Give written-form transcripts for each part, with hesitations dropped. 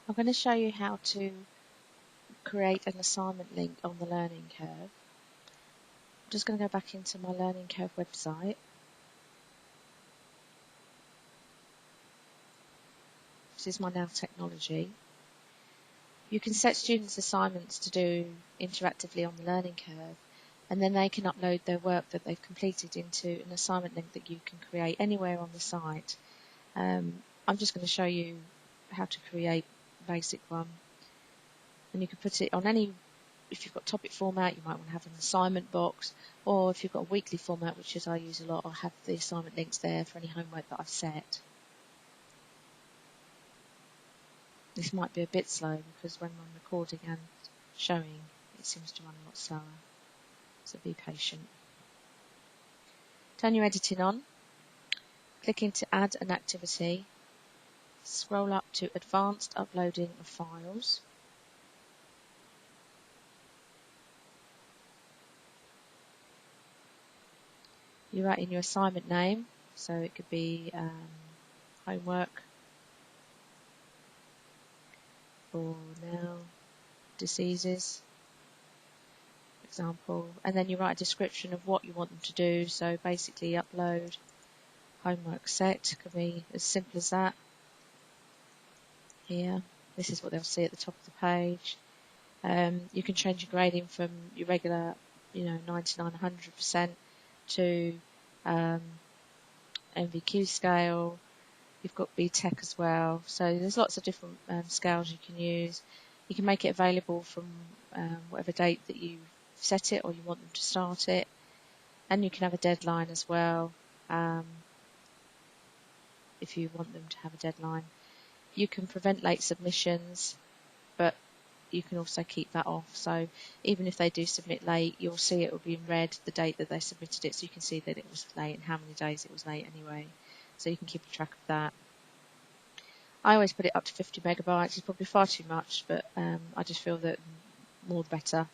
I'm going to show you how to create an assignment link on the Learning Curve. I'm just going to go back into my Learning Curve website. This is my Now Technology. You can set students' assignments to do interactively on the Learning Curve, and then they can upload their work that they've completed into an assignment link that you can create anywhere on the site. I'm just going to show you how to create a basic one, and you can put it on any. If you've got topic format, you might want to have an assignment box, or if you've got a weekly format, which is I use a lot, I'll have the assignment links there for any homework that I've set. This might be a bit slow because when I'm recording and showing, it seems to run a lot slower, so be patient. Turn your editing on, click into Add an Activity, scroll up to Advanced Uploading of Files. You write in your assignment name, so it could be homework, or now diseases, for example, and then you write a description of what you want them to do. So basically upload homework set, could be as simple as that. Here, this is what they'll see at the top of the page. You can change your grading from your regular, 99, 100% to NVQ scale. You've got BTEC as well, so there's lots of different scales you can use. You can make it available from whatever date that you set it or you want them to start it, and you can have a deadline as well if you want them to have a deadline. You can prevent late submissions, but you can also keep that off, so even if they do submit late, you'll see it will be in red the date that they submitted it, so you can see that it was late and how many days it was late anyway, so you can keep a track of that. I always put it up to 50 megabytes. It's probably far too much, but I just feel that more the better.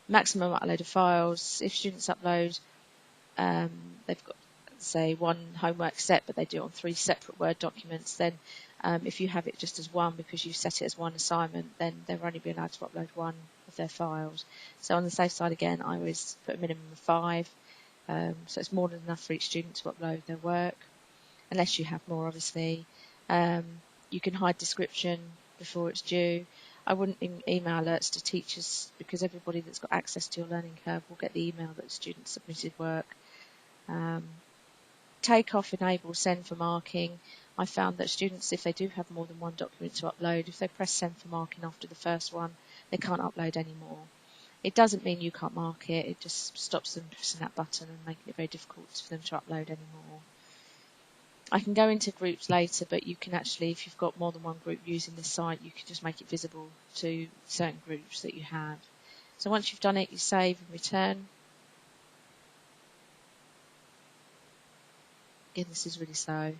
Maximum upload of files. If students upload, they've got, say, one homework set, but they do it on 3 separate Word documents, then if you have it just as one because you set it as one assignment, then they'll only be allowed to upload one of their files. So on the safe side, again, I always put a minimum of 5. So it's more than enough for each student to upload their work, unless you have more, obviously. You can hide description before it's due. I wouldn't email alerts to teachers because everybody that's got access to your Learning Curve will get the email that the student submitted work. Take off, enable, send for marking. I found that students, if they do have more than one document to upload, if they press send for marking after the first one, they can't upload anymore. It doesn't mean you can't mark it, it just stops them pressing that button and making it very difficult for them to upload anymore. I can go into groups later, but you can actually, if you've got more than one group using this site, you can just make it visible to certain groups that you have. So once you've done it, you save and return. Again, this is really slow.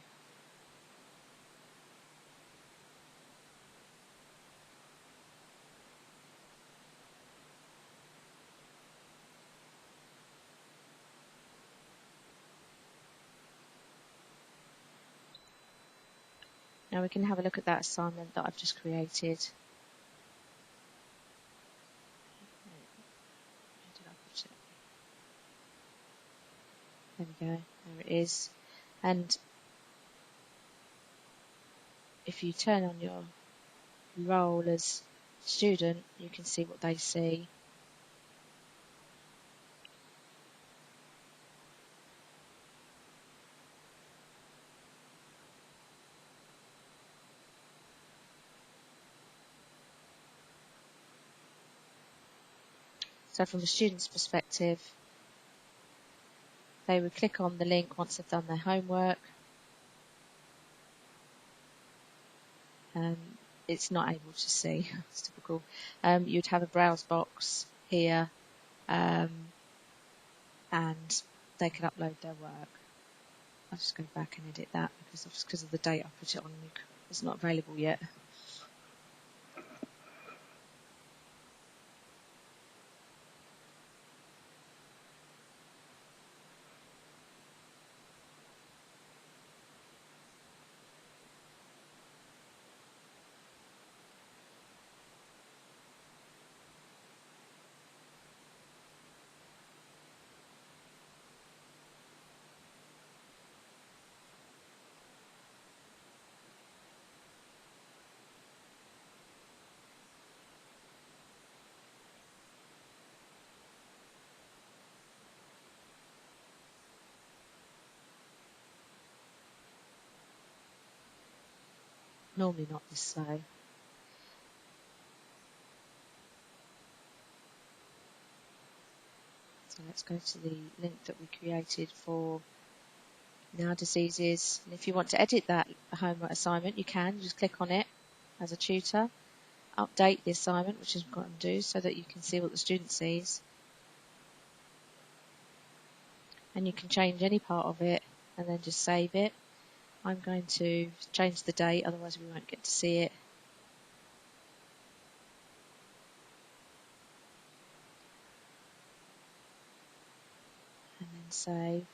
Now we can have a look at that assignment that I've just created. There we go, there it is. And if you turn on your role as student, you can see what they see. So from the student's perspective, they would click on the link once they've done their homework. It's not able to see, it's typical. You'd have a browse box here, and they can upload their work. I'll just go back and edit that because of the date I put it on, it's not available yet. Normally not this slow. So let's go to the link that we created for Now Diseases. And if you want to edit that homework assignment, you can. Just click on it as a tutor. Update the assignment, which is what I'm going to do, so that you can see what the student sees. And you can change any part of it and then just save it. I'm going to change the date, otherwise we won't get to see it. And then save.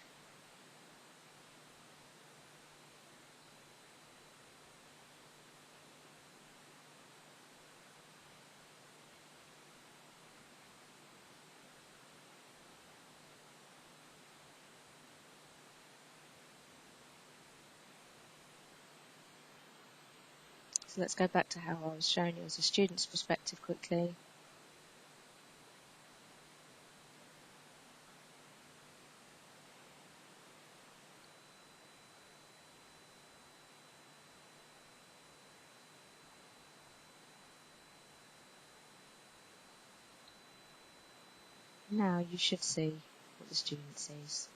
So let's go back to how I was showing you as a student's perspective quickly. Now you should see what the student sees.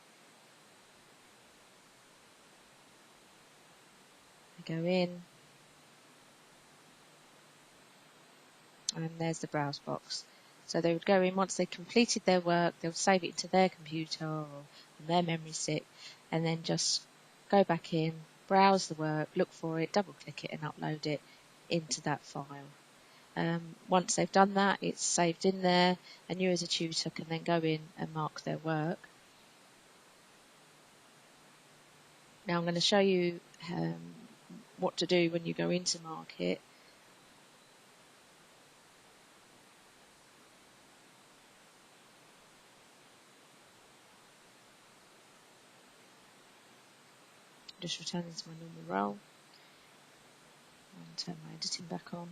I go in, and there's the browse box. So they would go in once they completed their work, they would save it into their computer or on their memory stick, and then just go back in, browse the work, look for it, double click it and upload it into that file. Once they've done that, it's saved in there, and you as a tutor can then go in and mark their work. Now I'm going to show you what to do when you go into mark it. Just returning to my normal role and turn my editing back on.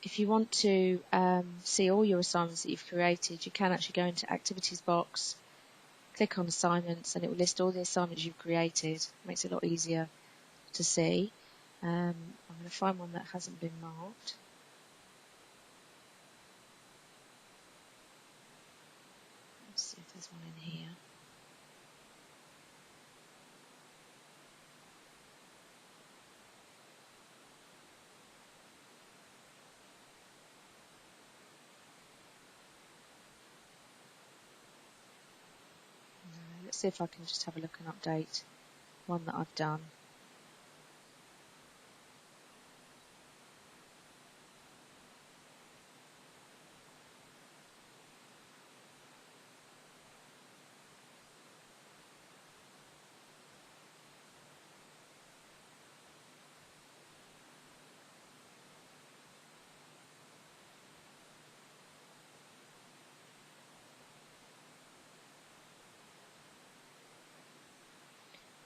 If you want to see all your assignments that you've created, you can actually go into Activities box, click on Assignments, and it will list all the assignments you've created. It makes it a lot easier to see. I'm going to find one that hasn't been marked. Let's see if there's one in here. Let's see if I can just have a look and update one that I've done.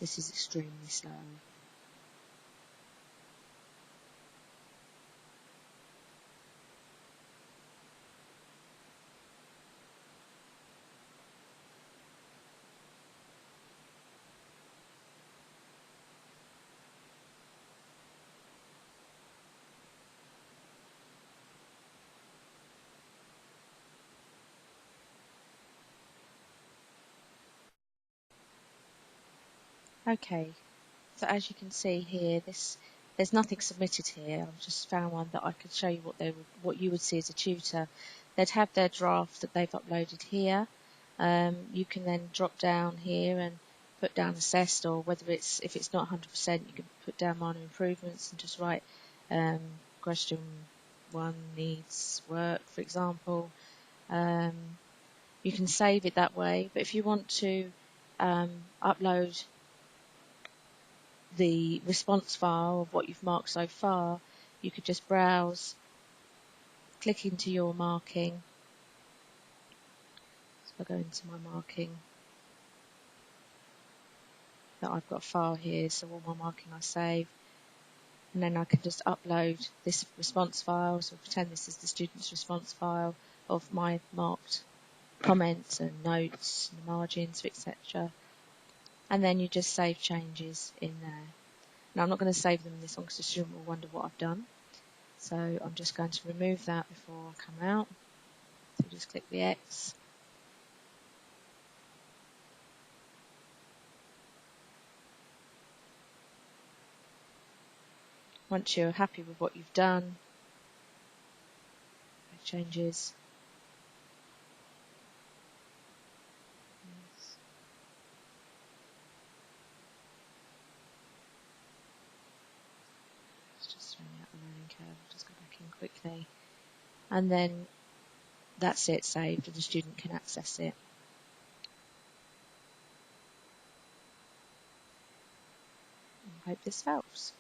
This is extremely slow. Okay, so as you can see here, there's nothing submitted here. I've just found one that I could show you what you would see as a tutor. They'd have their draft that they've uploaded here. You can then drop down here and put down assessed, or whether if it's not 100%, you can put down minor improvements and just write question 1 needs work, for example. You can save it that way, but if you want to upload the response file of what you've marked so far, you could just browse, click into your marking, I'll go into my marking. That I've got a file here, so all my marking I save. And then I can just upload this response file, so pretend this is the student's response file of my marked comments and notes and margins, etc. And then you just save changes in there. Now I'm not going to save them in this one because the student will wonder what I've done. So I'm just going to remove that before I come out. So just click the X. Once you're happy with what you've done, changes. Just throwing out the learning curve. I'll just go back in quickly. And then that's it saved and the student can access it. I hope this helps.